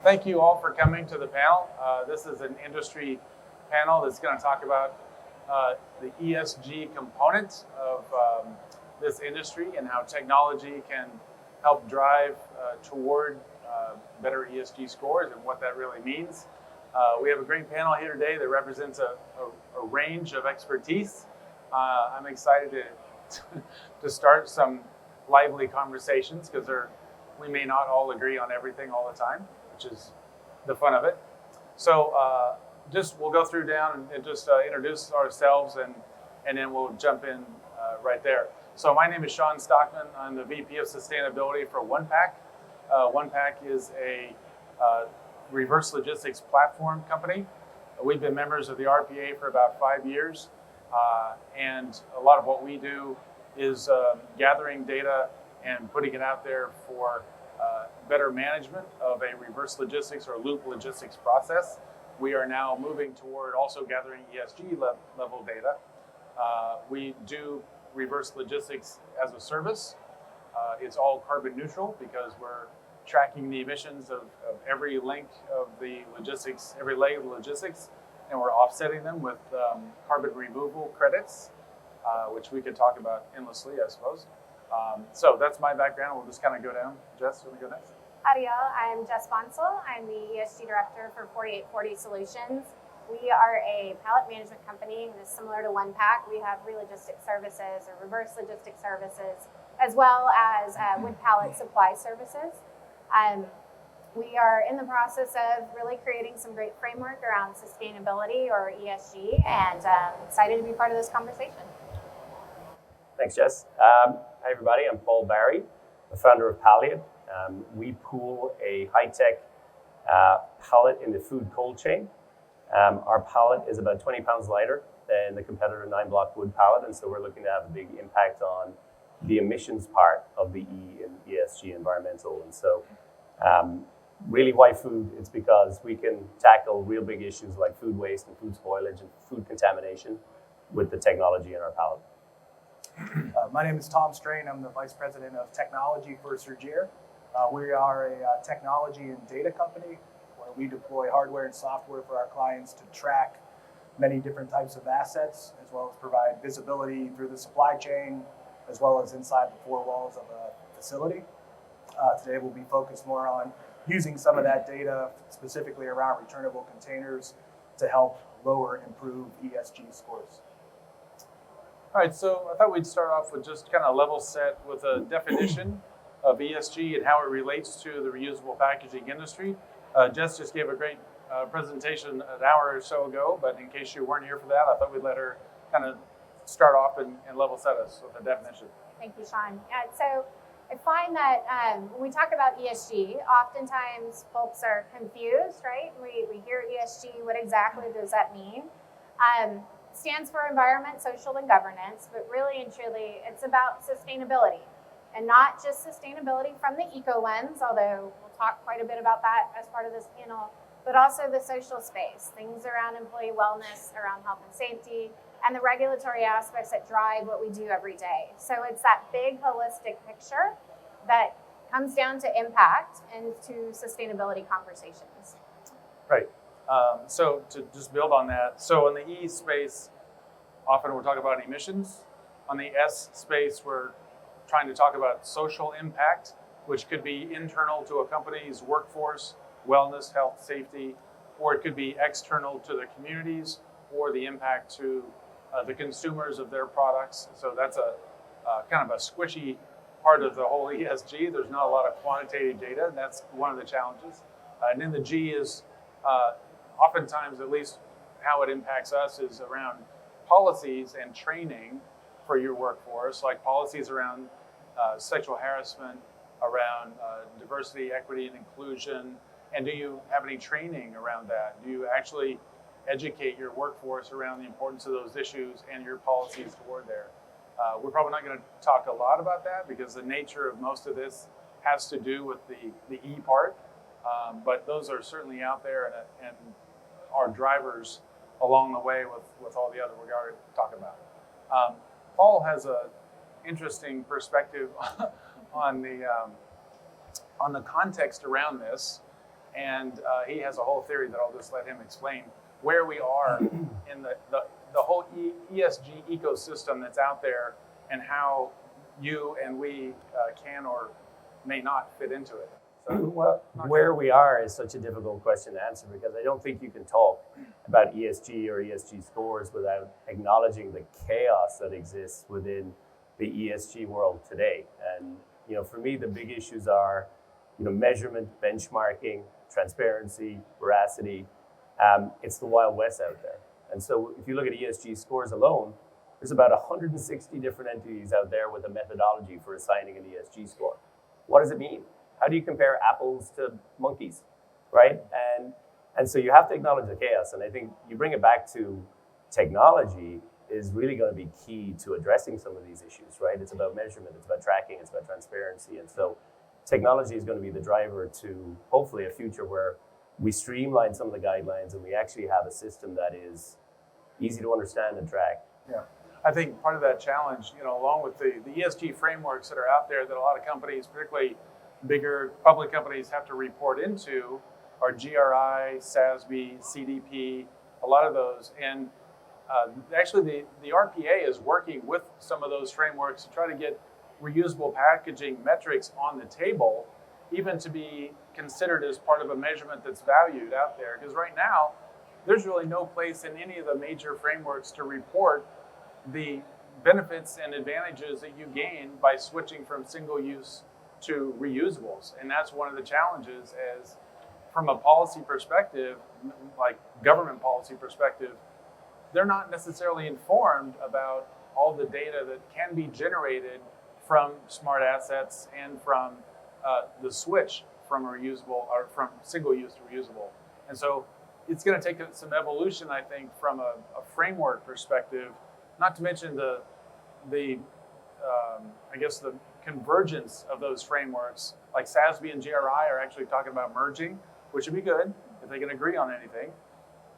Thank you all for coming to the panel. This is an industry panel that's going to talk about the ESG component of this industry and how technology can help drive toward better ESG scores and what that really means. We have a great panel here today that represents a range of expertise. I'm excited to start some lively conversations because we may not all agree on everything all the time, which is the fun of it. So we'll go through down and just introduce ourselves and then we'll jump in right there. So my name is Shawn Stockman. I'm the VP of Sustainability for OnePack. OnePack is a reverse logistics platform company. We've been members of the RPA for about 5 years. And a lot of what we do is gathering data and putting it out there for better management of a reverse logistics or loop logistics process. We are now moving toward also gathering ESG level data. We do reverse logistics as a service. It's all carbon neutral because we're tracking the emissions of every link of the logistics, every leg of the logistics, and we're offsetting them with carbon removal credits, which we could talk about endlessly, I suppose. So that's my background. We'll just kind of go down. Jess, you want to go next? Howdy, y'all. I'm Jess Bonsall. I'm the ESG director for 4840 Solutions. We are a pallet management company, and it's similar to OnePack. We have relogistic services or reverse logistic services, as well as wood pallet supply services. We are in the process of really creating some great framework around sustainability or ESG, and excited to be part of this conversation. Thanks, Jess. Hi, everybody. I'm Paul Berry, the founder of PALIot. We pool a high-tech pallet in the food cold chain. Our pallet is about 20 pounds lighter than the competitor 9-block wood pallet, and so we're looking to have a big impact on the emissions part of the E in ESG environmental. And so really why food? It's because we can tackle real big issues like food waste and food spoilage and food contamination with the technology in our pallet. My name is Tom Strain. I'm the Vice President of Technology for Surgere. We are a technology and data company where we deploy hardware and software for our clients to track many different types of assets, as well as provide visibility through the supply chain, as well as inside the four walls of a facility. Today we'll be focused more on using some of that data, specifically around returnable containers, to help lower and improve ESG scores. All right, so I thought we'd start off with just kind of level set with a definition of ESG and how it relates to the reusable packaging industry. Jess just gave a great presentation an hour or so ago, but in case you weren't here for that, I thought we'd let her kind of start off and level set us with a definition. Thank you, Shawn. So I find that when we talk about ESG, oftentimes folks are confused, right? We hear ESG, what exactly does that mean? Stands for environment, social, and governance, but really and truly, it's about sustainability. And not just sustainability from the eco lens, although we'll talk quite a bit about that as part of this panel, but also the social space, things around employee wellness, around health and safety, and the regulatory aspects that drive what we do every day. So it's that big holistic picture that comes down to impact and to sustainability conversations. Right. So to just build on that, so in the E space, often we're talking about emissions. On the S space, we're trying to talk about social impact, which could be internal to a company's workforce, wellness, health, safety, or it could be external to the communities or the impact to the consumers of their products. So that's a kind of a squishy part of the whole ESG. There's not a lot of quantitative data, and that's one of the challenges. And then the G is oftentimes, at least how it impacts us, is around policies and training for your workforce, like policies around sexual harassment, around diversity, equity, and inclusion. And do you have any training around that? Do you actually educate your workforce around the importance of those issues and your policies toward there? We're probably not going to talk a lot about that because the nature of most of this has to do with the E part. But those are certainly out there and are drivers along the way with all the other we're going to talk about. Paul has an interesting perspective on the context around this, And he has a whole theory that I'll just let him explain where we are in the whole ESG ecosystem that's out there and how you and we can or may not fit into it. So, well, where we are is such a difficult question to answer because I don't think you can talk about ESG or ESG scores without acknowledging the chaos that exists within the ESG world today. And for me, the big issues are measurement, benchmarking, transparency, veracity. It's the Wild West out there. And so if you look at ESG scores alone, there's about 160 different entities out there with a methodology for assigning an ESG score. What does it mean? How do you compare apples to monkeys, right? And so you have to acknowledge the chaos. And I think you bring it back to technology is really going to be key to addressing some of these issues, right? It's about measurement, it's about tracking, it's about transparency. And so technology is going to be the driver to hopefully a future where we streamline some of the guidelines and we actually have a system that is easy to understand and track. Yeah. I think part of that challenge, along with the ESG frameworks that are out there that a lot of companies, particularly bigger public companies, have to report into are GRI, SASB, CDP, a lot of those. And actually the RPA is working with some of those frameworks to try to get reusable packaging metrics on the table, even to be considered as part of a measurement that's valued out there. Because right now, there's really no place in any of the major frameworks to report the benefits and advantages that you gain by switching from single-use to reusables. And that's one of the challenges as from a policy perspective, like government policy perspective, they're not necessarily informed about all the data that can be generated from smart assets and from the switch from a reusable or from single-use to reusable. And so it's going to take some evolution, I think, from a framework perspective, not to mention I guess the convergence of those frameworks, like SASB and GRI are actually talking about merging, which would be good if they can agree on anything.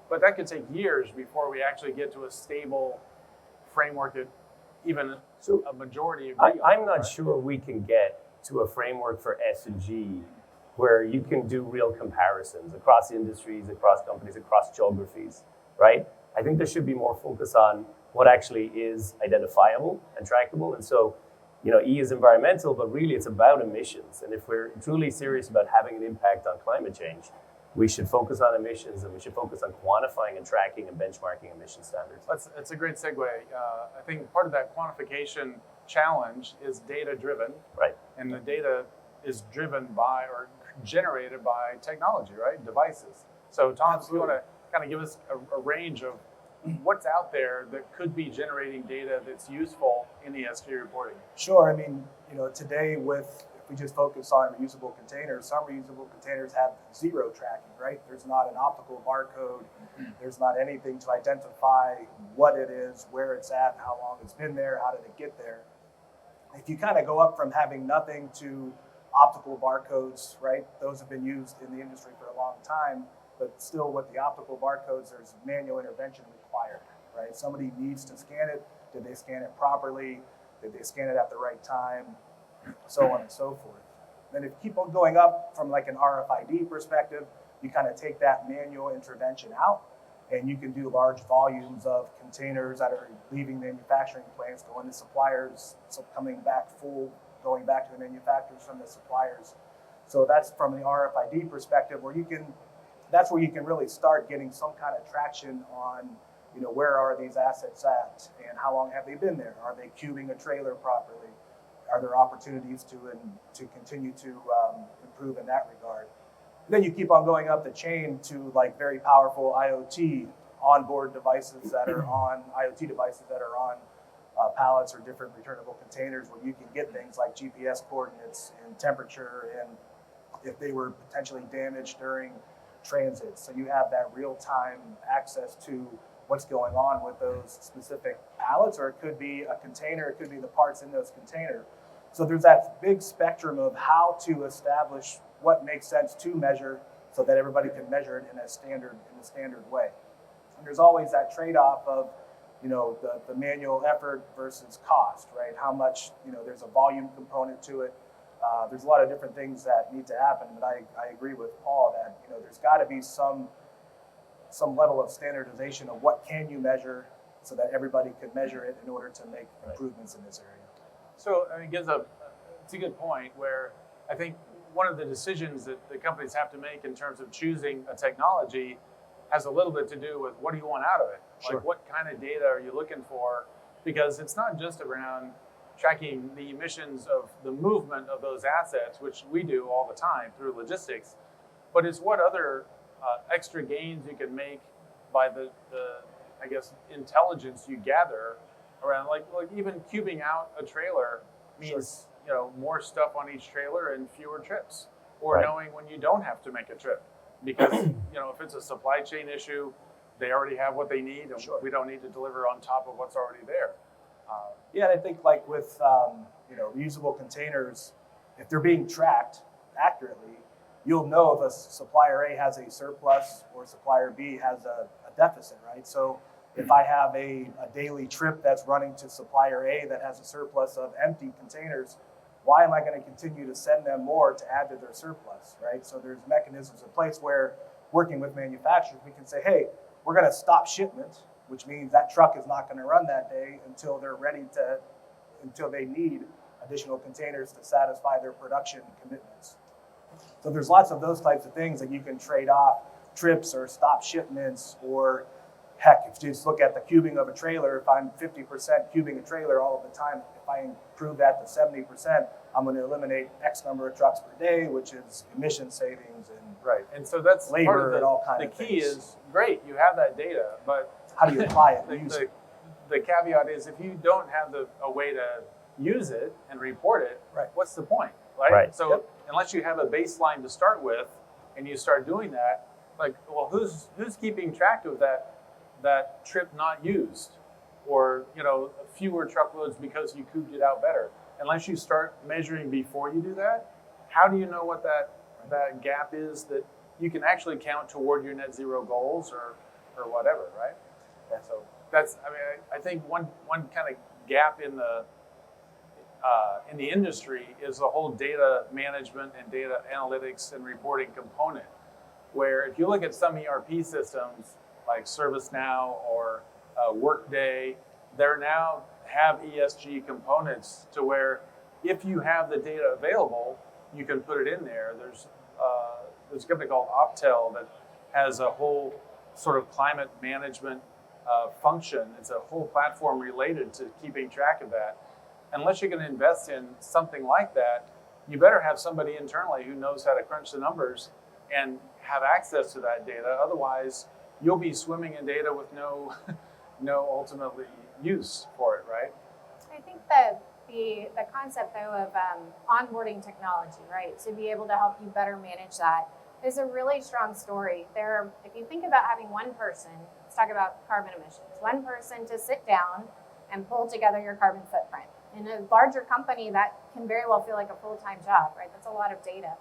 But that could take years before we actually get to a stable framework that even a majority agree on. I'm not sure we can get to a framework for S&G where you can do real comparisons across industries, across companies, across geographies, right? I think there should be more focus on what actually is identifiable and trackable. And so, E is environmental, but really it's about emissions. And if we're truly serious about having an impact on climate change, we should focus on emissions and we should focus on quantifying and tracking and benchmarking emission standards. That's a great segue. I think part of that quantification challenge is data-driven. Right. And the data is driven by or generated by technology, right? Devices. So Tom, if you want to kind of give us a range of what's out there that could be generating data that's useful in ESG reporting. Sure. I mean, today if we just focus on reusable containers, some reusable containers have zero tracking, right? There's not an optical barcode. There's not anything to identify what it is, where it's at, how long it's been there, how did it get there. If you kind of go up from having nothing to optical barcodes, right? Those have been used in the industry for a long time, but still with the optical barcodes, there's manual intervention required, right? Somebody needs to scan it. Did they scan it properly? Did they scan it at the right time? So on and so forth. Then if you keep on going up from like an RFID perspective, you kind of take that manual intervention out and you can do large volumes of containers that are leaving manufacturing plants, going to suppliers, so coming back full, going back to the manufacturers from the suppliers. So that's from the RFID perspective that's where you can really start getting some kind of traction on, where are these assets at and how long have they been there? Are they cubing a trailer properly? Are there opportunities to continue to improve in that regard? And then you keep on going up the chain to like very powerful IoT onboard devices that are on pallets or different returnable containers where you can get things like GPS coordinates and temperature and if they were potentially damaged during transit. So you have that real-time access to what's going on with those specific pallets, or it could be a container, it could be the parts in those containers. So there's that big spectrum of how to establish what makes sense to measure so that everybody can measure it in a standard way. And there's always that trade-off of, the manual effort versus cost, right? How much, there's a volume component to it. There's a lot of different things that need to happen, but I agree with Paul that there's got to be some level of standardization of what can you measure so that everybody can measure it in order to make improvements in this area. So I mean, it's a good point where I think one of the decisions that the companies have to make in terms of choosing a technology has a little bit to do with what do you want out of it? Sure. Like what kind of data are you looking for? Because it's not just around tracking the emissions of the movement of those assets, which we do all the time through logistics, but it's what other extra gains you can make by the I guess intelligence you gather around like even cubing out a trailer means more stuff on each trailer and fewer trips, or knowing when you don't have to make a trip because if it's a supply chain issue, they already have what they need and we don't need to deliver on top of what's already there. Yeah, and I think like with reusable containers, if they're being tracked accurately, you'll know if a supplier A has a surplus or supplier B has a deficit, right? So if I have a daily trip that's running to supplier A that has a surplus of empty containers, why am I going to continue to send them more to add to their surplus, right? So there's mechanisms in place where working with manufacturers, we can say, hey, we're going to stop shipment, which means that truck is not going to run that day until they need additional containers to satisfy their production commitments. So there's lots of those types of things that you can trade off trips or stop shipments, or heck, if you just look at the cubing of a trailer, if I'm 50% cubing a trailer all of the time, if I improve that to 70%, I'm going to eliminate X number of trucks per day, which is emission savings and and so that's labor part of and all kinds of the key things. is great, you have that data, but How do you apply it and use it? the caveat is if you don't have a way to use it and report it, what's the point, right? So unless you have a baseline to start with and you start doing that, like, well, who's keeping track of that trip not used, or fewer truckloads because you cooped it out better? Unless you start measuring before you do that, how do you know what that gap is that you can actually count toward your net zero goals or whatever, right? And so that's, I think one kind of gap in the industry is the whole data management and data analytics and reporting component, where if you look at some ERP systems like ServiceNow or Workday, they're now have ESG components to where if you have the data available, you can put it in there. There's a company called Optel that has a whole sort of climate management function. It's a whole platform related to keeping track of that. Unless you're going to invest in something like that, you better have somebody internally who knows how to crunch the numbers and have access to that data. Otherwise, you'll be swimming in data with no ultimately use for it, right? I think that the concept though of onboarding technology, right, to be able to help you better manage that is a really strong story. If you think about having one person, let's talk about carbon emissions, one person to sit down and pull together your carbon footprint. In a larger company, that can very well feel like a full-time job, right? That's a lot of data.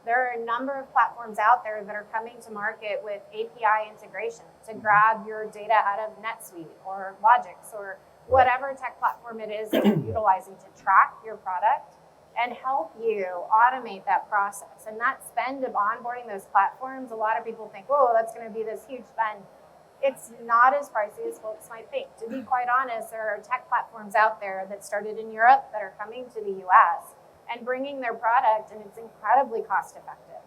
There are a number of platforms out there that are coming to market with API integration to grab your data out of NetSuite or Logix or whatever tech platform it is that you're utilizing to track your product and help you automate that process. And that spend of onboarding those platforms, a lot of people think, oh, that's going to be this huge spend. It's not as pricey as folks might think. To be quite honest, there are tech platforms out there that started in Europe that are coming to the US and bringing their product, and it's incredibly cost effective.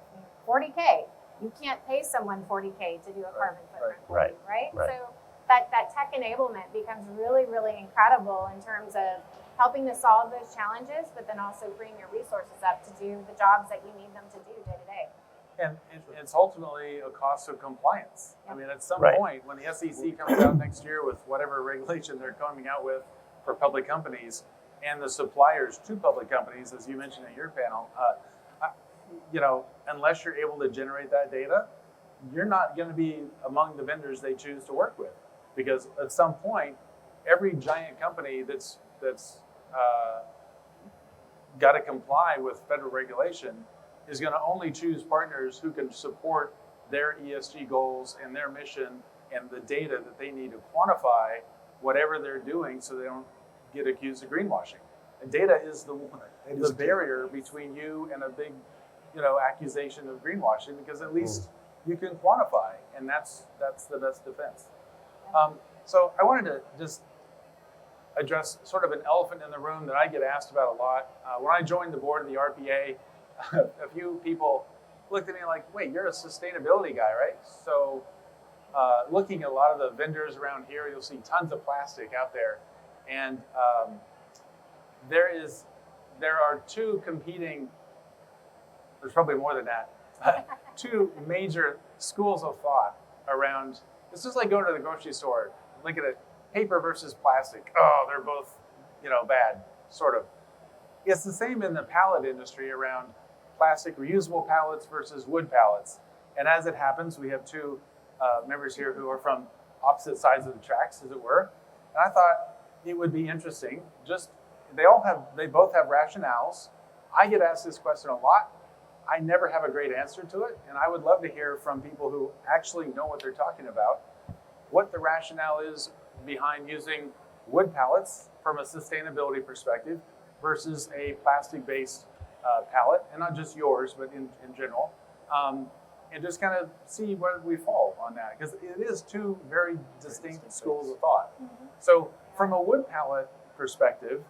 $40K, you can't pay someone $40K to do a carbon footprint for you, right? So that tech enablement becomes really, really incredible in terms of helping to solve those challenges, but then also freeing your resources up to do the jobs that you need them to do day to day. And it's ultimately a cost of compliance. I mean, at some point, when the SEC comes out next year with whatever regulation they're coming out with for public companies and the suppliers to public companies, as you mentioned in your panel, unless you're able to generate that data, you're not going to be among the vendors they choose to work with. Because at some point, every giant company that's got to comply with federal regulation is going to only choose partners who can support their ESG goals and their mission and the data that they need to quantify whatever they're doing so they don't get accused of greenwashing. data is the It is the barrier between you and a big, accusation of greenwashing, because at least you can quantify, and that's the best defense. So I wanted to just address sort of an elephant in the room that I get asked about a lot. When I joined the board of the RPA, a few people looked at me like, wait, you're a sustainability guy, right? So looking at a lot of the vendors around here, you'll see tons of plastic out there. And there are two competing, there's probably more than that, two major schools of thought around, it's just like going to the grocery store, look at it, paper versus plastic. Oh, they're both, bad, sort of. It's the same in the pallet industry around plastic reusable pallets versus wood pallets. And as it happens, we have two members here who are from opposite sides of the tracks, as it were. And I thought it would be interesting. They both have rationales. I get asked this question a lot. I never have a great answer to it, and I would love to hear from people who actually know what they're talking about, what the rationale is behind using wood pallets from a sustainability perspective versus a plastic-based pallet, and not just yours, but in general, and just kind of see where we fall on that, because it is two very distinct schools of thought. Mm-hmm. So from a wood pallet perspective,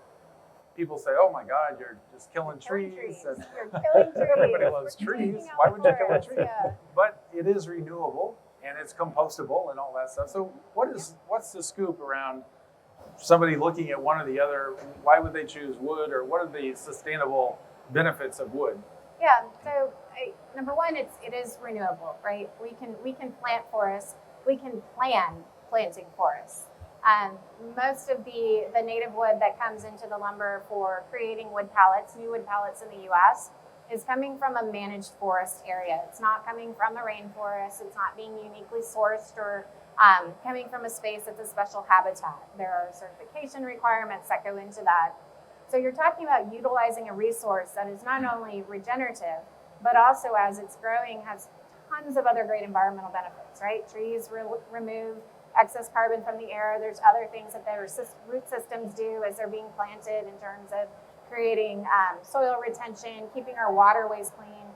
people say, oh my God, you're just killing trees. And you're killing trees. Everybody loves trees. Why would you kill a tree? Yeah. But it is renewable and it's compostable and all that stuff. So what's the scoop around somebody looking at one or the other? Why would they choose wood, or what are the sustainable benefits of wood? Yeah, so number one, it is renewable, right? We can plant forests. We can plan planting forests. Most of the native wood that comes into the lumber for creating wood pallets, new wood pallets in the U.S., is coming from a managed forest area. It's not coming from a rainforest. It's not being uniquely sourced or coming from a space that's a special habitat. There are certification requirements that go into that. So you're talking about utilizing a resource that is not only regenerative, but also as it's growing has tons of other great environmental benefits, right? Trees remove excess carbon from the air. There's other things that their root systems do as they're being planted in terms of creating soil retention, keeping our waterways clean.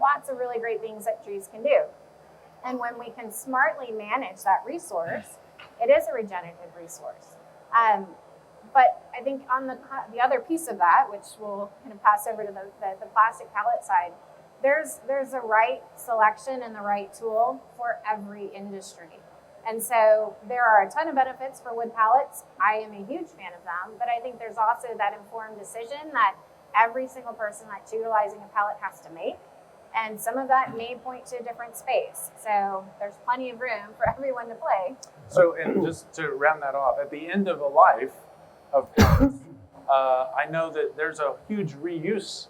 Lots of really great things that trees can do. And when we can smartly manage that resource, it is a regenerative resource. But I think on the other piece of that, which we'll kind of pass over to the plastic pallet side, there's a right selection and the right tool for every industry. And so there are a ton of benefits for wood pallets. I am a huge fan of them, but I think there's also that informed decision that every single person that's utilizing a pallet has to make. And some of that may point to a different space. So there's plenty of room for everyone to play. So, and just to round that off, at the end of a life of pallets, I know that there's a huge reuse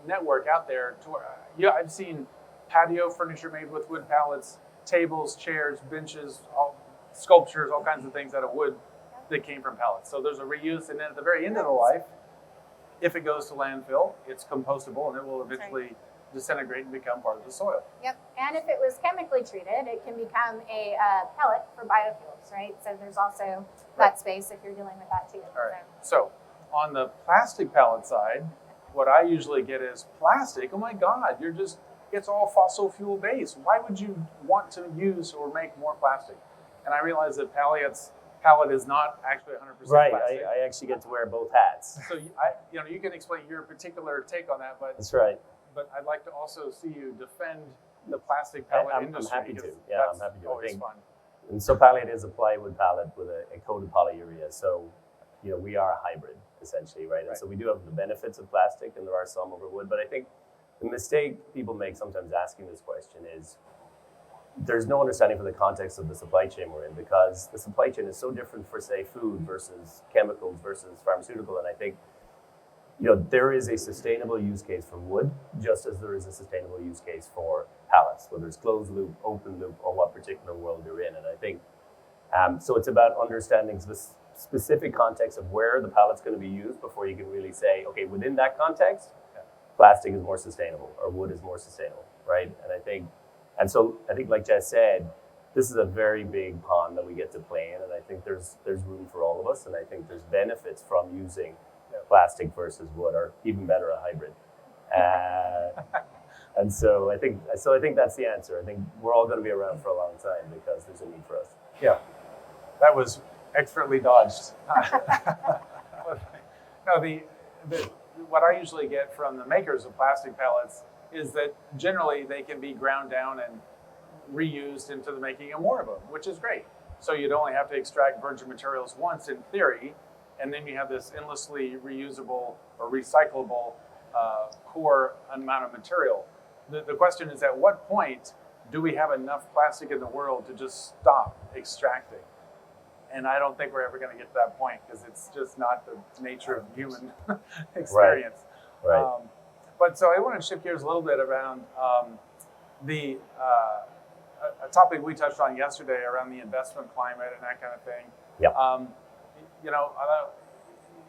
network out there. I've seen patio furniture made with wood pallets, tables, chairs, benches, sculptures, all kinds of things out of wood that came from pallets. So there's a reuse, and then at the very end of the life, if it goes to landfill, it's compostable and it will eventually disintegrate and become part of the soil. Yep, and if it was chemically treated, it can become a pellet for biofuels, right? So there's also that space if you're dealing with that too. All right, so on the plastic pallet side, what I usually get is plastic, oh my God, it's all fossil fuel based. Why would you want to use or make more plastic? And I realize that pallet is not actually 100% right, plastic. I actually get to wear both hats. So you can explain your particular take on that, but That's right. But I'd like to also see you defend the plastic pallet industry. I'm happy to. Yeah, I'm happy to. Always fun. And so PALIot is a plywood pallet with a coated polyurea. So, we are a hybrid essentially, right? And so we do have the benefits of plastic, and there are some over wood. But I think the mistake people make sometimes asking this question is there's no understanding for the context of the supply chain we're in, because the supply chain is so different for, say, food versus chemicals versus pharmaceutical. And I think, there is a sustainable use case for wood, just as there is a sustainable use case for pallets, whether it's closed loop, open loop, or what particular world you're in. And I think, so it's about understanding the specific context of where the pallet's going to be used before you can really say, okay, within that context, plastic is more sustainable or wood is more sustainable, right? And I think, like Jess said, this is a very big pond that we get to play in, and I think there's room for all of us, and I think there's benefits from using plastic versus wood, or even better, a hybrid. And so I think that's the answer. I think we're all going to be around for a long time because there's a need for us. Yeah, that was expertly dodged. No, what I usually get from the makers of plastic pellets is that generally they can be ground down and reused into the making of more of them, which is great. So you'd only have to extract virgin materials once in theory, and then you have this endlessly reusable or recyclable core amount of material. The question is, at what point do we have enough plastic in the world to just stop extracting? And I don't think we're ever going to get to that point because it's just not the nature of human experience. Right. But so I want to shift gears a little bit around a topic we touched on yesterday around the investment climate and that kind of thing. Yeah.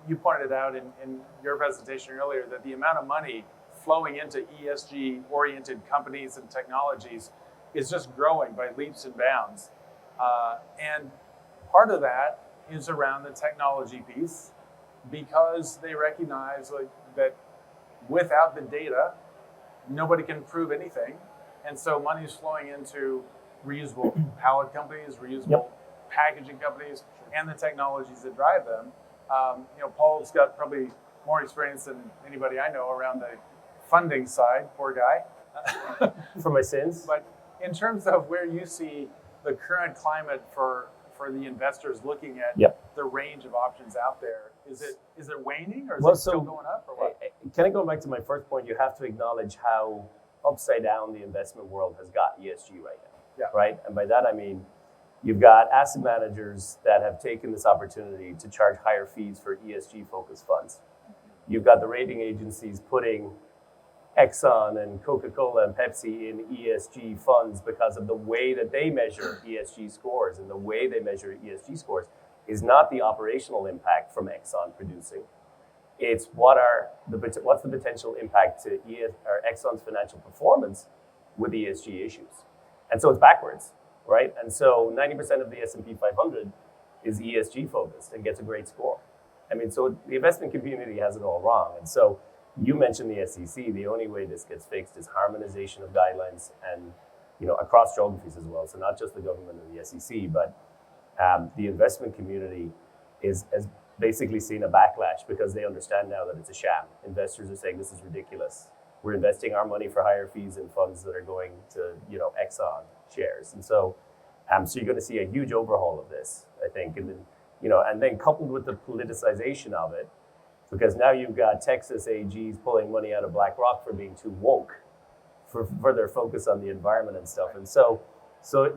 You pointed out in your presentation earlier that the amount of money flowing into ESG-oriented companies and technologies is just growing by leaps and bounds. And part of that is around the technology piece because they recognize that without the data, nobody can prove anything. And so money is flowing into reusable pallet companies, reusable packaging companies, and the technologies that drive them. Paul's got probably more experience than anybody I know around the funding side, poor guy. For my sins. But in terms of where you see the current climate for the investors looking at the range of options out there, is it waning or is it still going up or what? Kind of going back to my first point, you have to acknowledge how upside down the investment world has got ESG right now. Yeah. Right? And by that I mean you've got asset managers that have taken this opportunity to charge higher fees for ESG focused funds. You've got the rating agencies putting Exxon and Coca-Cola and Pepsi in ESG funds because of the way that they measure ESG scores. And the way they measure ESG scores is not the operational impact from Exxon producing. It's what's the potential impact to Exxon's financial performance with ESG issues. And so it's backwards, right? And so 90% of the S&P 500 is ESG focused and gets a great score. I mean, so the investment community has it all wrong. And so you mentioned the SEC. The only way this gets fixed is harmonization of guidelines and, across geographies as well. So not just the government and the SEC, but the investment community has basically seen a backlash because they understand now that it's a sham. Investors are saying this is ridiculous. We're investing our money for higher fees in funds that are going to, Exxon shares. And so you're going to see a huge overhaul of this, I think. And then, and then coupled with the politicization of it, because now you've got Texas AGs pulling money out of BlackRock for being too woke for their focus on the environment and stuff. And so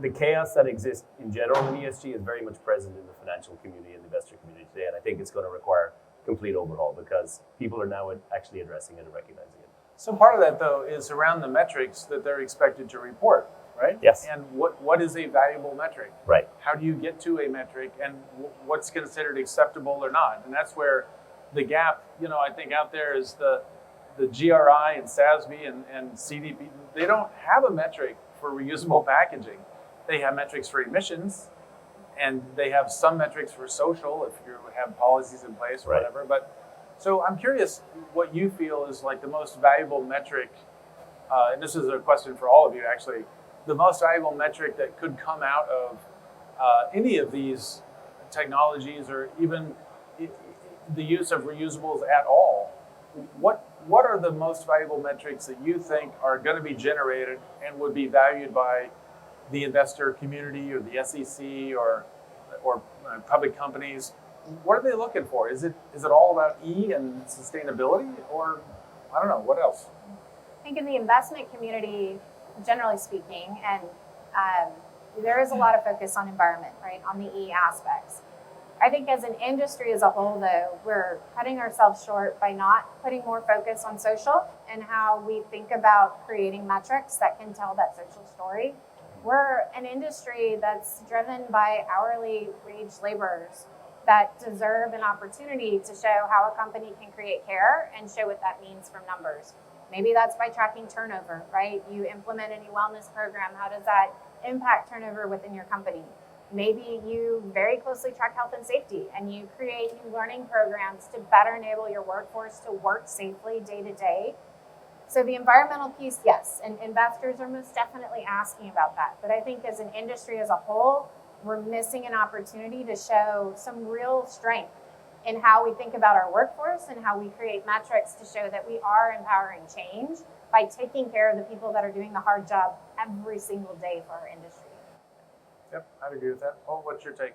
the chaos that exists in general in ESG is very much present in the financial community and the investor community today. And I think it's going to require complete overhaul because people are now actually addressing it and recognizing it. So part of that, though, is around the metrics that they're expected to report, right? Yes. And what is a valuable metric? Right. How do you get to a metric and what's considered acceptable or not? And that's where the gap, I think out there is the GRI and SASB and CDP. They don't have a metric for reusable packaging. They have metrics for emissions, and they have some metrics for social if you have policies in place or whatever. But so I'm curious what you feel is like the most valuable metric, and this is a question for all of you actually, the most valuable metric that could come out of any of these technologies or even the use of reusables at all. What are the most valuable metrics that you think are going to be generated and would be valued by the investor community or the SEC or public companies? What are they looking for? Is it all about E and sustainability, or I don't know, what else? I think in the investment community, generally speaking, and there is a lot of focus on environment, right, on the E aspects. I think as an industry as a whole, though, we're cutting ourselves short by not putting more focus on social and how we think about creating metrics that can tell that social story. We're an industry that's driven by hourly wage laborers that deserve an opportunity to show how a company can create care and show what that means from numbers. Maybe that's by tracking turnover, right? You implement a new wellness program. How does that impact turnover within your company? Maybe you very closely track health and safety and you create new learning programs to better enable your workforce to work safely day to day. So the environmental piece, yes, and investors are most definitely asking about that. But I think as an industry as a whole, we're missing an opportunity to show some real strength in how we think about our workforce and how we create metrics to show that we are empowering change by taking care of the people that are doing the hard job every single day for our industry. Yep, I'd agree with that. Oh, what's your take?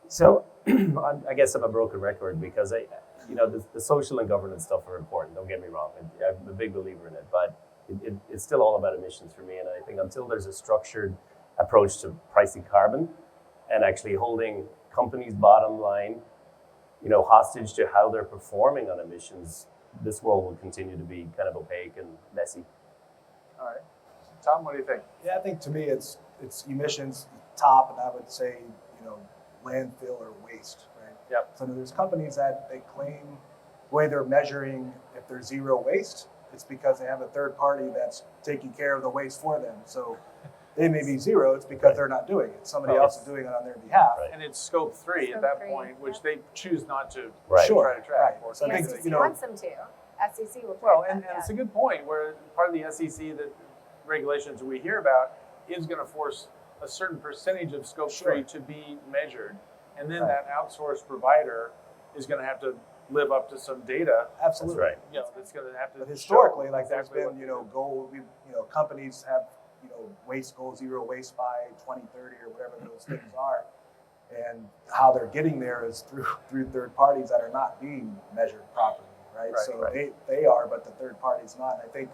So I guess I'm a broken record because the social and governance stuff are important. Don't get me wrong. I'm a big believer in it, but it's still all about emissions for me. And I think until there's a structured approach to pricing carbon and actually holding companies' bottom line, hostage to how they're performing on emissions, this world will continue to be kind of opaque and messy. All right, Tom, what do you think? Yeah, I think to me it's emissions top, and I would say landfill or waste, right? Yep. So there's companies that they claim the way they're measuring if there's zero waste, it's because they have a third party that's taking care of the waste for them. So they may be zero, it's because they're not doing it. Somebody else is doing it on their behalf. Right. And it's scope 3 at that point, which they choose not to Right. Sure. try to track. Right. So The I think SEC wants them to. SEC will track well, that, and it's a good point where part of the SEC that regulations we hear about is going to force a certain percentage of scope 3 to be measured. And then that outsourced provider is going to have to live up to some data. Absolutely. That's right. That's going to have to. But historically, show like exactly there's been, what- goal, companies have, waste goal, zero waste by 2030 or whatever those things are. And how they're getting there is through third parties that are not being measured properly, right? Right, So right. they are, but the third party's not. And I think,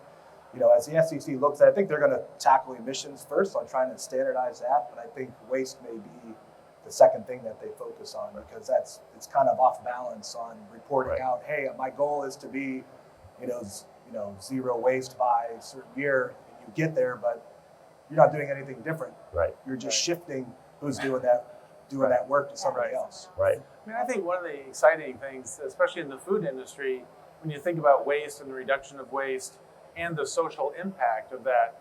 as the SEC looks at it, I think they're going to tackle emissions first on trying to standardize that. But I think waste may be the second thing that they focus on because it's kind of off balance on reporting Right. out, hey, my goal is to be, zero waste by a certain year. And you get there, but you're not doing anything different. Right. You're just shifting who's doing that work to somebody else. Right. I mean, I think one of the exciting things, especially in the food industry, when you think about waste and the reduction of waste and the social impact of that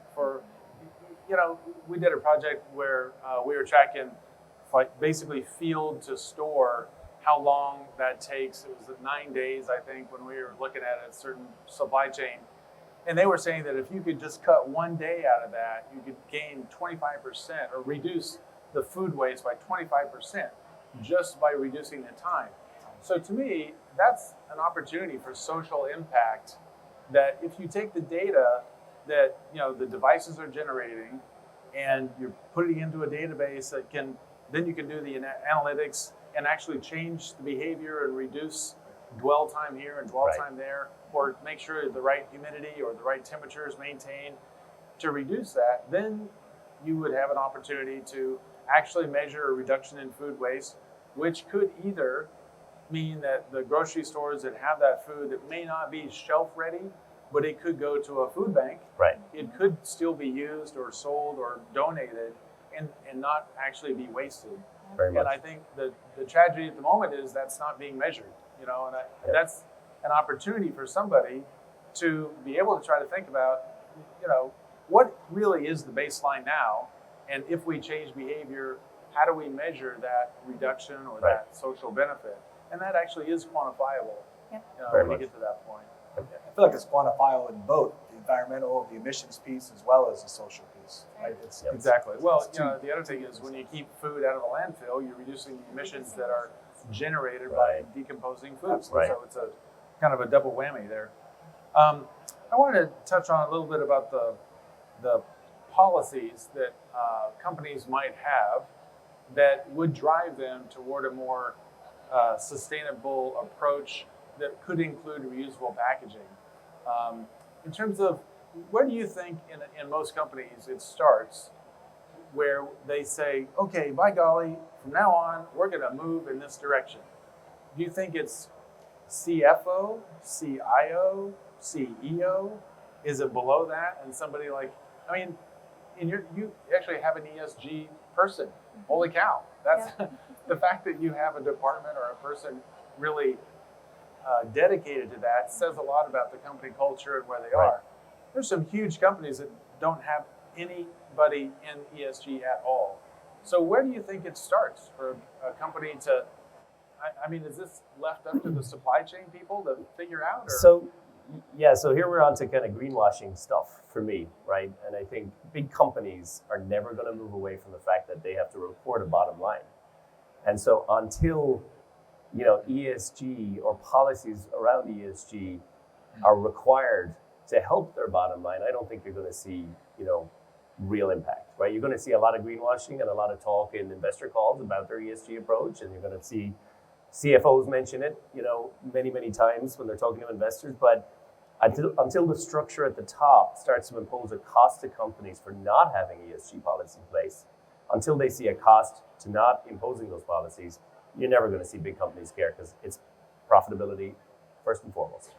we did a project where we were tracking basically field to store, how long that takes. It was 9 days, I think, when we were looking at a certain supply chain. And they were saying that if you could just cut 1 day out of that, you could gain 25% or reduce the food waste by 25% just by reducing the time. So to me, that's an opportunity for social impact that if you take the data that the devices are generating and you're putting it into a database that then you can do the analytics and actually change the behavior and reduce dwell time here and dwell time there, or make sure the right humidity or the right temperature is maintained to reduce that, then you would have an opportunity to actually measure a reduction in food waste, which could either mean that the grocery stores that have that food that may not be shelf ready, but it could go to a food bank. Right. It could still be used or sold or donated and not actually be wasted. Very much. And I think the tragedy at the moment is that's not being measured, that's an opportunity for somebody to be able to try to think about, what really is the baseline now? And if we change behavior, how do we measure that reduction or that social benefit? And that actually is quantifiable Very when much. you get to that point. I feel like it's quantifiable in both the environmental, the emissions piece, as well as the social piece. Right? It's Exactly. Well, the other thing is when you keep food out of a landfill, you're reducing the emissions that are generated by decomposing foods. Right. So it's a kind of a double whammy there. I wanted to touch on a little bit about the policies that companies might have that would drive them toward a more sustainable approach that could include reusable packaging. In terms of where do you think in most companies it starts where they say, okay, by golly, from now on, we're going to move in this direction? Do you think it's CFO, CIO, CEO? Is it below that? And somebody you actually have an ESG person. Holy cow. That's the fact that you have a department or a person really dedicated to that says a lot about the company culture and where they are. There's some huge companies that don't have anybody in ESG at all. So where do you think it starts for a company to? I mean, is this left up to the supply chain people to figure out? Or? So here we're on to kind of greenwashing stuff for me, right? And I think big companies are never going to move away from the fact that they have to report a bottom line. And so until, ESG or policies around ESG are required to help their bottom line, I don't think you're going to see, real impact, right? You're going to see a lot of greenwashing and a lot of talk in investor calls about their ESG approach, and you're going to see CFOs mention it, many, many times when they're talking to investors. But until the structure at the top starts to impose a cost to companies for not having ESG policies in place, until they see a cost to not imposing those policies, you're never going to see big companies care, because it's profitability first and foremost.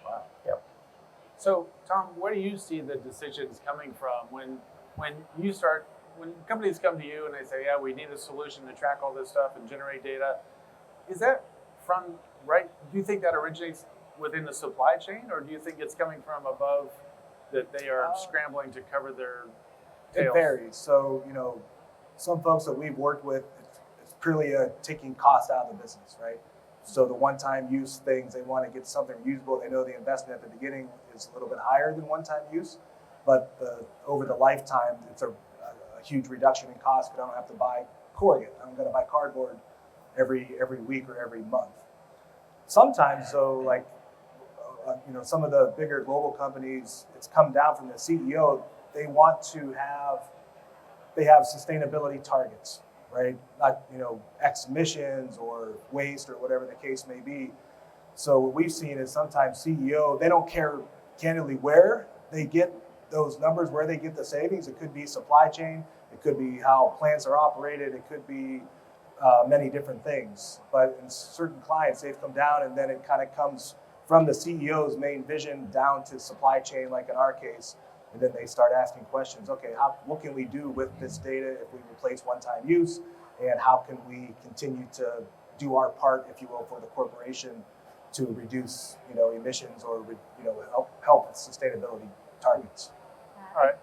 Wow. Yep. So, Tom, where do you see the decisions coming from when companies come to you and they say, yeah, we need a solution to track all this stuff and generate data? Is that do you think that originates within the supply chain, or do you think it's coming from above, that they are scrambling to cover their tails? It varies. So, some folks that we've worked with, it's purely taking cost out of the business, right? So the one-time use things, they want to get something reusable. They know the investment at the beginning is a little bit higher than one-time use, but over the lifetime, it's a huge reduction in cost, because I don't have to buy corrugate. I'm going to buy cardboard every week or every month. Sometimes, though, like some of the bigger global companies, it's come down from the CEO. They want to have sustainability targets, right? Not X emissions or waste or whatever the case may be. So what we've seen is sometimes CEO, they don't care candidly where they get those numbers, where they get the savings. It could be supply chain, it could be how plants are operated, it could be many different things. But in certain clients, they've come down, and then it kind of comes from the CEO's main vision down to supply chain, like in our case. And then they start asking questions. Okay, what can we do with this data if we replace one-time use? And how can we continue to do our part, if you will, for the corporation to reduce, emissions or, help with sustainability targets? All right.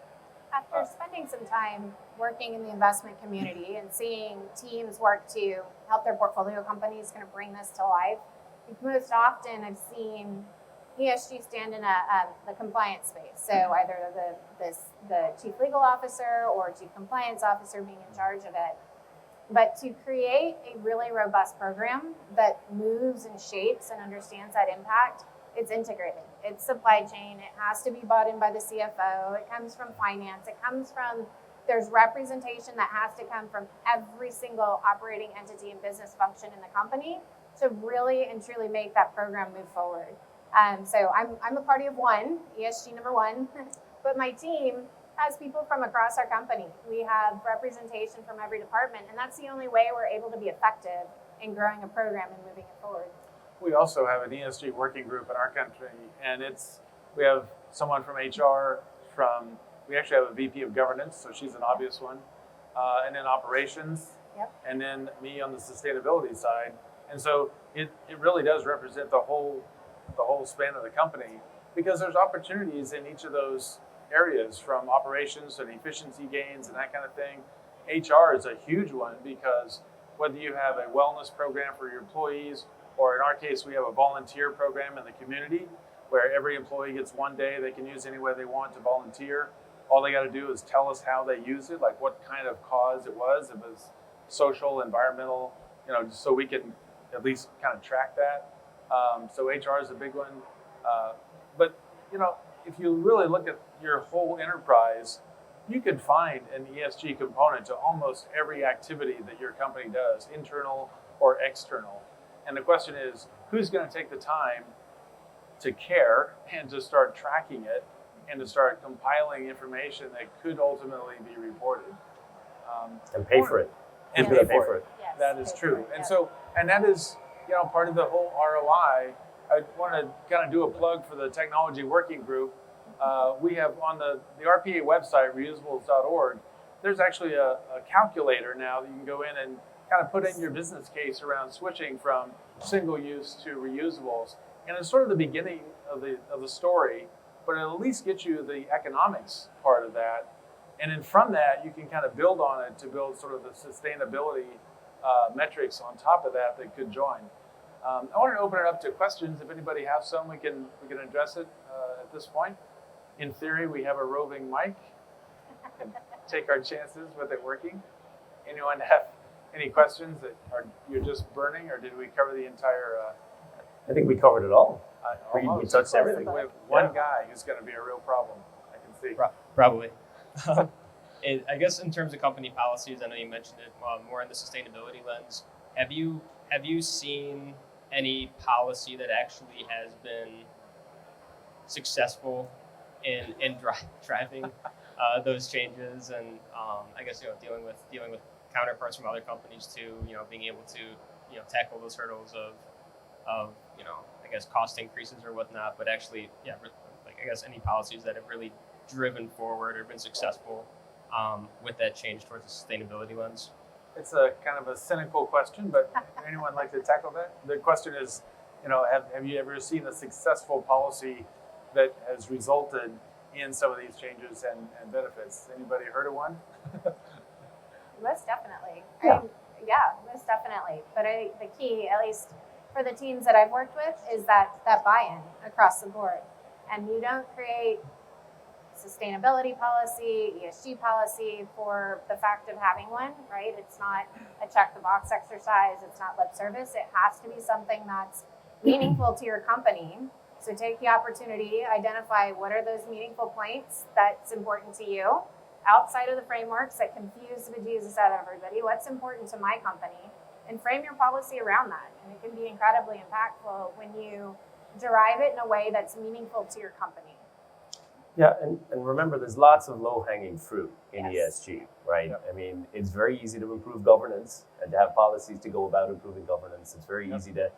After spending some time working in the investment community and seeing teams work to help their portfolio companies kind of bring this to life, most often I've seen ESG stand in the compliance space. So either the chief legal officer or chief compliance officer being in charge of it. But to create a really robust program that moves and shapes and understands that impact, it's integrated. It's supply chain. It has to be bought in by the CFO. It comes from finance. There's representation that has to come from every single operating entity and business function in the company to really and truly make that program move forward. So I'm a party of one, ESG number one, but my team has people from across our company. We have representation from every department, and that's the only way we're able to be effective in growing a program and moving it forward. We also have an ESG working group in our country, and we have someone from HR, we actually have a VP of governance, so she's an obvious one, and then operations, Yep. And then me on the sustainability side. And so it really does represent the whole span of the company, because there's opportunities in each of those areas, from operations and efficiency gains and that kind of thing. HR is a huge one, because whether you have a wellness program for your employees, or in our case, we have a volunteer program in the community where every employee gets one day they can use any way they want to volunteer. All they got to do is tell us how they use it, like what kind of cause it was. It was social, environmental, just so we can at least kind of track that. So HR is a big one. But, if you really look at your whole enterprise, you could find an ESG component to almost every activity that your company does, internal or external. And the question is, who's going to take the time to care and to start tracking it and to start compiling information that could ultimately be reported? And pay for it. And Who's pay going to pay for for it. it? Yes, That is pay true. for it, And yeah. so, and that is, part of the whole ROI. I want to kind of do a plug for the technology working group. We have on the RPA website, reusables.org, there's actually a calculator now that you can go in and kind of put in your business case around switching from single use to reusables. And it's sort of the beginning of the story, but it'll at least get you the economics part of that. And then from that, you can kind of build on it to build sort of the sustainability metrics on top of that could join. I wanted to open it up to questions. If anybody has some, we can address it at this point. In theory, we have a roving mic. We can take our chances with it working. Anyone have any questions that you're just burning, or did we cover the entire? I think we covered it all. We touched everything. We have one guy who's going to be a real problem. I can see. Probably. I guess in terms of company policies, I know you mentioned it more in the sustainability lens. Have you seen any policy that actually has been successful in driving those changes, and I guess dealing with counterparts from other companies too, being able to tackle those hurdles of I guess cost increases or whatnot, but actually I guess any policies that have really driven forward or been successful with that change towards a sustainability lens? It's a kind of a cynical question, but would anyone like to tackle that? The question is, have you ever seen a successful policy that has resulted in some of these changes and benefits? Anybody heard of one? Most definitely. Yeah. Most definitely. But the key, at least for the teams that I've worked with, is that buy-in across the board. And you don't create sustainability policy, ESG policy for the fact of having one, right? It's not a check the box exercise. It's not lip service. It has to be something that's meaningful to your company. So take the opportunity, identify what are those meaningful points that's important to you outside of the frameworks that confuse the bejesus out of everybody. What's important to my company? And frame your policy around that. And it can be incredibly impactful when you derive it in a way that's meaningful to your company. Yeah, and remember, there's lots of low-hanging fruit in Yes. ESG, right? Yep. I mean, it's very easy to improve governance and to have policies to go about improving governance. It's very easy to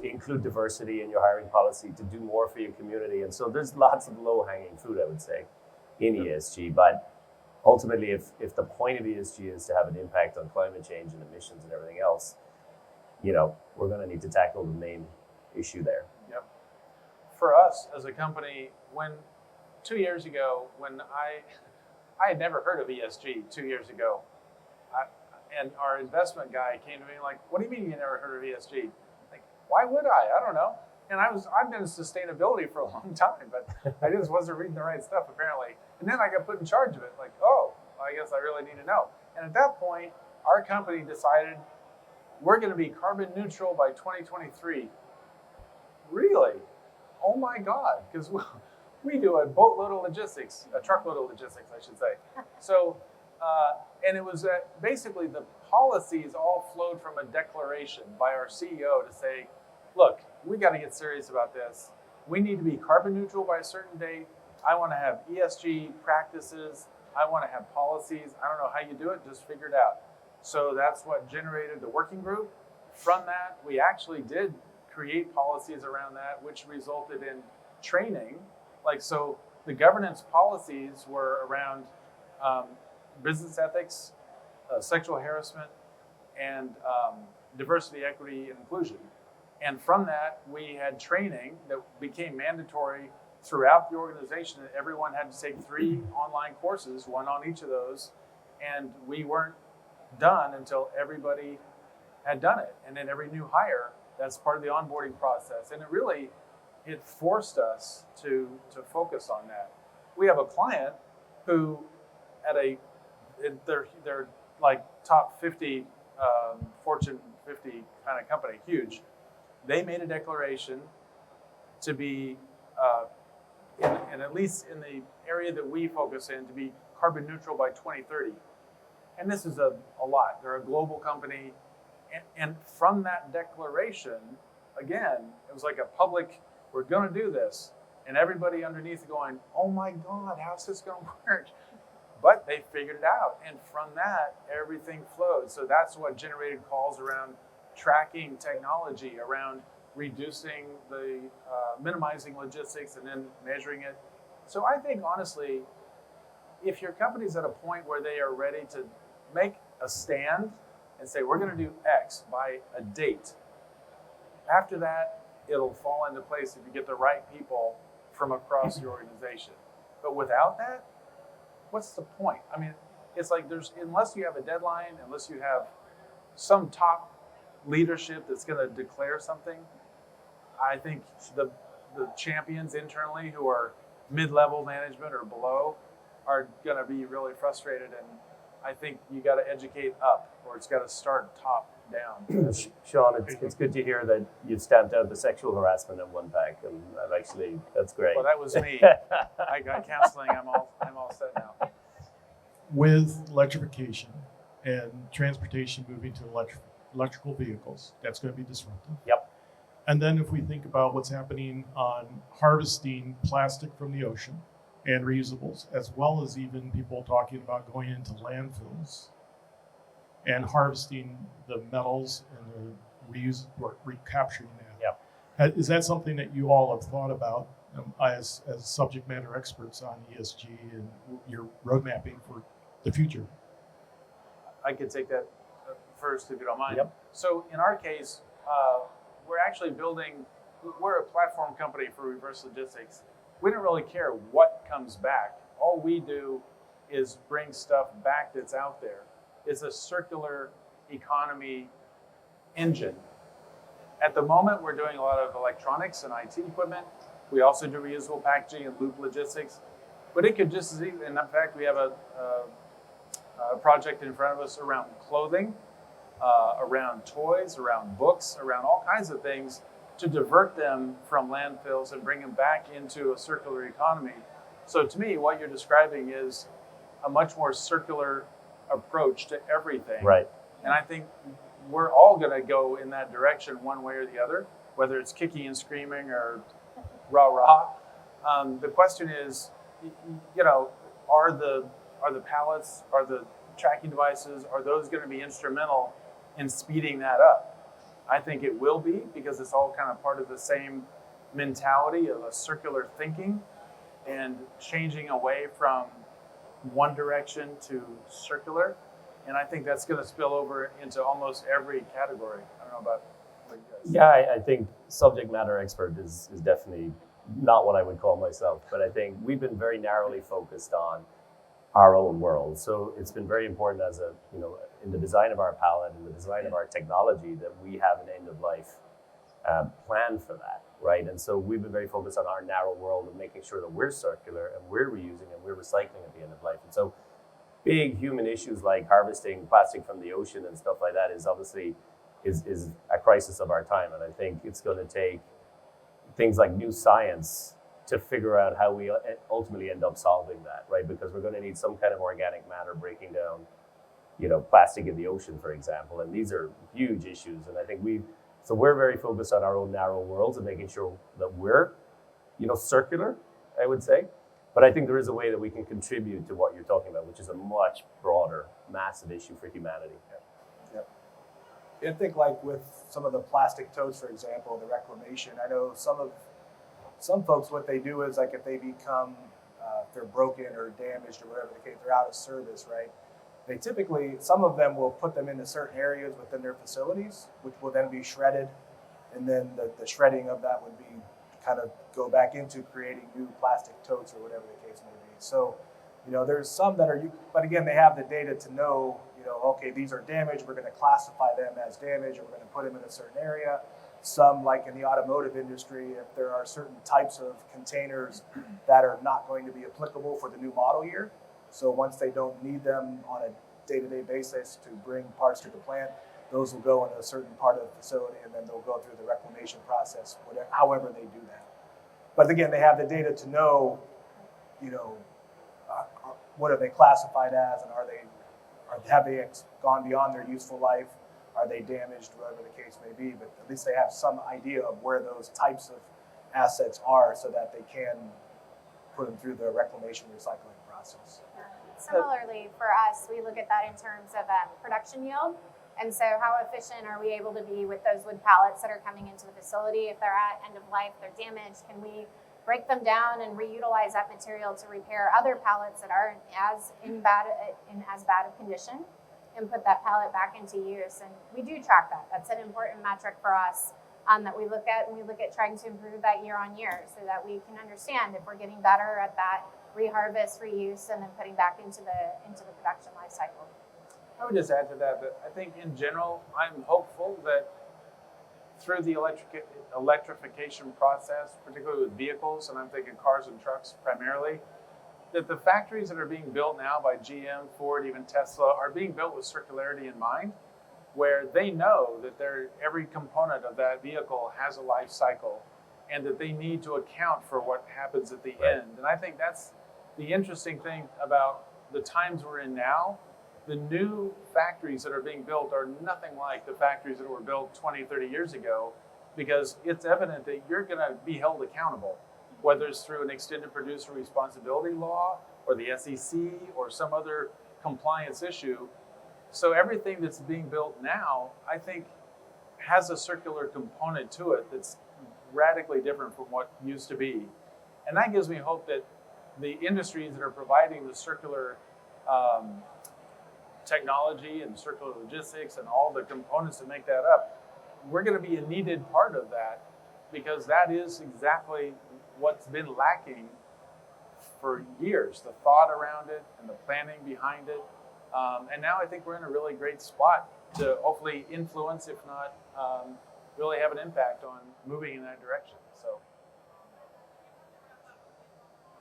include diversity in your hiring policy, to do more for your community. And so there's lots of low-hanging fruit, I would say, in ESG. But ultimately, if the point of ESG is to have an impact on climate change and emissions and everything else, we're going to need to tackle the main issue there. Yep. For us as a company, 2 years ago, when I had never heard of ESG 2 years ago, and our investment guy came to me like, "What do you mean you never heard of ESG?" Like, why would I? I don't know. And I've been in sustainability for a long time, but I just wasn't reading the right stuff apparently. And then I got put in charge of it. Like, oh, I guess I really need to know. And at that point, our company decided we're going to be carbon neutral by 2023. Really? Oh my God! Because we do a boatload of logistics, a truckload of logistics, I should say. So, and it was basically the policies all flowed from a declaration by our CEO to say, look, we got to get serious about this. We need to be carbon neutral by a certain date. I want to have ESG practices. I want to have policies. I don't know how you do it, just figure it out. So that's what generated the working group. From that, we actually did create policies around that, which resulted in training. So the governance policies were around business ethics, sexual harassment, and diversity, equity, and inclusion. And from that, we had training that became mandatory throughout the organization. Everyone had to take 3 online courses, one on each of those. And we weren't done until everybody had done it. And then every new hire, that's part of the onboarding process. And it forced us to focus on that. We have a client who they're like top 50 Fortune 50 kind of company, huge. They made a declaration to be, and at least in the area that we focus in, to be carbon neutral by 2030. And this is a lot. They're a global company. And from that declaration, again, it was like a public, we're going to do this. And everybody underneath going, oh my God, how's this going to work? But they figured it out. And from that, everything flowed. So that's what generated calls around tracking technology, around reducing minimizing logistics and then measuring it. So I think, honestly, if your company's at a point where they are ready to make a stand and say, we're going to do X by a date, after that, it'll fall into place if you get the right people from across your organization. But without that, what's the point? I mean, it's like unless you have a deadline, unless you have some top leadership that's going to declare something, I think the champions internally who are mid-level management or below are going to be really frustrated. And I think you got to educate up, or it's got to start top down. Shawn, it's good to hear that you stamped out the sexual harassment at OnePack, and that's great. Well, that was me. I got counseling. I'm all set now. With electrification and transportation moving to electrical vehicles, that's going to be disruptive. Yep. And then if we think about what's happening on harvesting plastic from the ocean and reusables, as well as even people talking about going into landfills and harvesting the metals and the recapturing that. Yep. Is that something that you all have thought about as subject matter experts on ESG and your road mapping for the future? I could take that first if you don't mind. Yep. So in our case, we're actually we're a platform company for reverse logistics. We don't really care what comes back. All we do is bring stuff back that's out there. It's a circular economy engine. At the moment, we're doing a lot of electronics and IT equipment. We also do reusable packaging and loop logistics. But it could just as easily, and in fact, we have a project in front of us around clothing, around toys, around books, around all kinds of things to divert them from landfills and bring them back into a circular economy. So to me, what you're describing is a much more circular approach to everything. Right. And I think we're all going to go in that direction one way or the other, whether it's kicking and screaming or rah-rah. The question is, are the pallets, are the tracking devices, are those going to be instrumental in speeding that up? I think it will be, because it's all kind of part of the same mentality of a circular thinking and changing away from one direction to circular. And I think that's going to spill over into almost every category. I don't know about what you guys. Yeah, I think subject matter expert is definitely not what I would call myself, but I think we've been very narrowly focused on our own world. So it's been very important in the design of our palette and the design of our technology that we have an end of life plan for that, right? And so we've been very focused on our narrow world of making sure that we're circular and we're reusing and we're recycling at the end of life. And so big human issues like harvesting plastic from the ocean and stuff like that is obviously is a crisis of our time. And I think it's going to take things like new science to figure out how we ultimately end up solving that, right? Because we're going to need some kind of organic matter breaking down, plastic in the ocean, for example. And these are huge issues. And I think we're very focused on our own narrow worlds and making sure that we're, circular, I would say. But I think there is a way that we can contribute to what you're talking about, which is a much broader, massive issue for humanity. Yep. I think like with some of the plastic totes, for example, the reclamation, I know some folks, what they do is like if they become, if they're broken or damaged or whatever the case, they're out of service, right? They typically, some of them will put them into certain areas within their facilities, which will then be shredded. And then the shredding of that would be kind of go back into creating new plastic totes or whatever the case may be. So, there's some that are, but again, they have the data to know, okay, these are damaged. We're going to classify them as damaged and we're going to put them in a certain area. Some, like in the automotive industry, if there are certain types of containers that are not going to be applicable for the new model year. So once they don't need them on a day-to-day basis to bring parts to the plant, those will go in a certain part of the facility and then they'll go through the reclamation process, however they do that. But again, they have the data to know, what are they classified as, and have they gone beyond their useful life? Are they damaged, whatever the case may be? But at least they have some idea of where those types of assets are so that they can put them through the reclamation recycling process. Similarly, for us, we look at that in terms of production yield. And so how efficient are we able to be with those wood pallets that are coming into the facility? If they're at end of life, they're damaged, can we break them down and reutilize that material to repair other pallets that aren't in as bad of condition and put that pallet back into use? And we do track that. That's an important metric for us that we look at, and we look at trying to improve that year on year so that we can understand if we're getting better at that reharvest, reuse, and then putting back into the production life cycle. I would just add to that I think in general, I'm hopeful that through the electrification process, particularly with vehicles, and I'm thinking cars and trucks primarily, that the factories that are being built now by GM, Ford, even Tesla, are being built with circularity in mind, where they know that every component of that vehicle has a life cycle and that they need to account for what happens at the end. And I think that's the interesting thing about the times we're in now. The new factories that are being built are nothing like the factories that were built 20, 30 years ago, because it's evident that you're going to be held accountable, whether it's through an extended producer responsibility law or the SEC or some other compliance issue. So everything that's being built now, I think, has a circular component to it that's radically different from what used to be. And that gives me hope that the industries that are providing the circular technology and circular logistics and all the components that make that up, we're going to be a needed part of that, because that is exactly what's been lacking for years, the thought around it and the planning behind it. And now I think we're in a really great spot to hopefully influence, if not really have an impact on moving in that direction. So,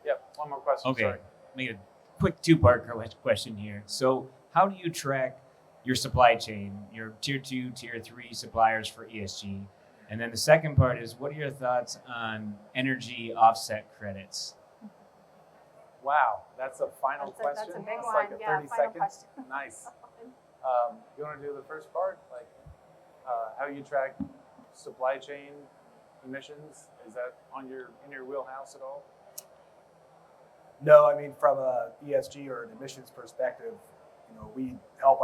yep, one more question. Okay, Sorry. make a quick two-part question here. So how do you track your supply chain, your tier 2, tier 3 suppliers for ESG? And then the second part is, what are your thoughts on energy offset credits? Wow, that's a final question. That's a big It's one. like a Yeah, 30 final seconds. question. Nice. You want to do the first part, like how you track supply chain emissions? Is that in your wheelhouse at all? No, I mean, from a ESG or an emissions perspective, we help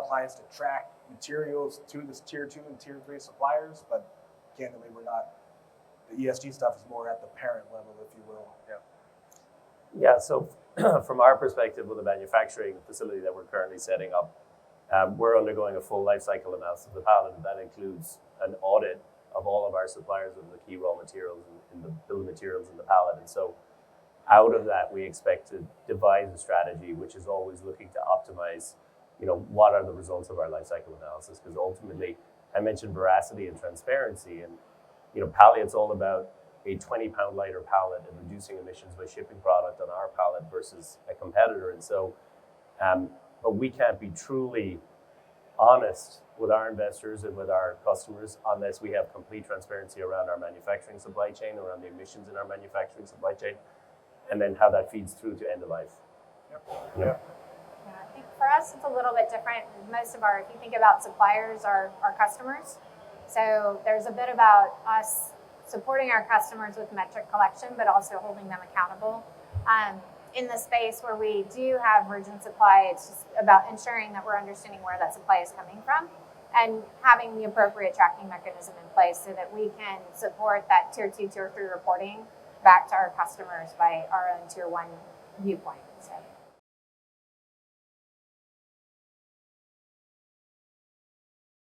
clients to track materials to this tier 2 and tier 3 suppliers, but candidly, the ESG stuff is more at the parent level, if you will. Yeah, so from our perspective with the manufacturing facility that we're currently setting up, we're undergoing a full life cycle analysis of the pallet, and that includes an audit of all of our suppliers of the key raw materials and the bill of materials in the pallet. And so out of that, we expect to devise a strategy which is always looking to optimize, what are the results of our life cycle analysis? Because ultimately, I mentioned veracity and transparency, and PALIot's all about a 20-pound lighter pallet and reducing emissions by shipping product on our pallet versus a competitor. And so, but we can't be truly honest with our investors and with our customers unless we have complete transparency around our manufacturing supply chain, around the emissions in our manufacturing supply chain, and then how that feeds through to end of life. Yep. Yeah. Yeah, I think for us it's a little bit different. Most of if you think about suppliers, are customers. So there's a bit about us supporting our customers with metric collection, but also holding them accountable. In the space where we do have virgin supply, it's just about ensuring that we're understanding where that supply is coming from and having the appropriate tracking mechanism in place so that we can support that tier 2, tier 3 reporting back to our customers by our own tier 1 viewpoint.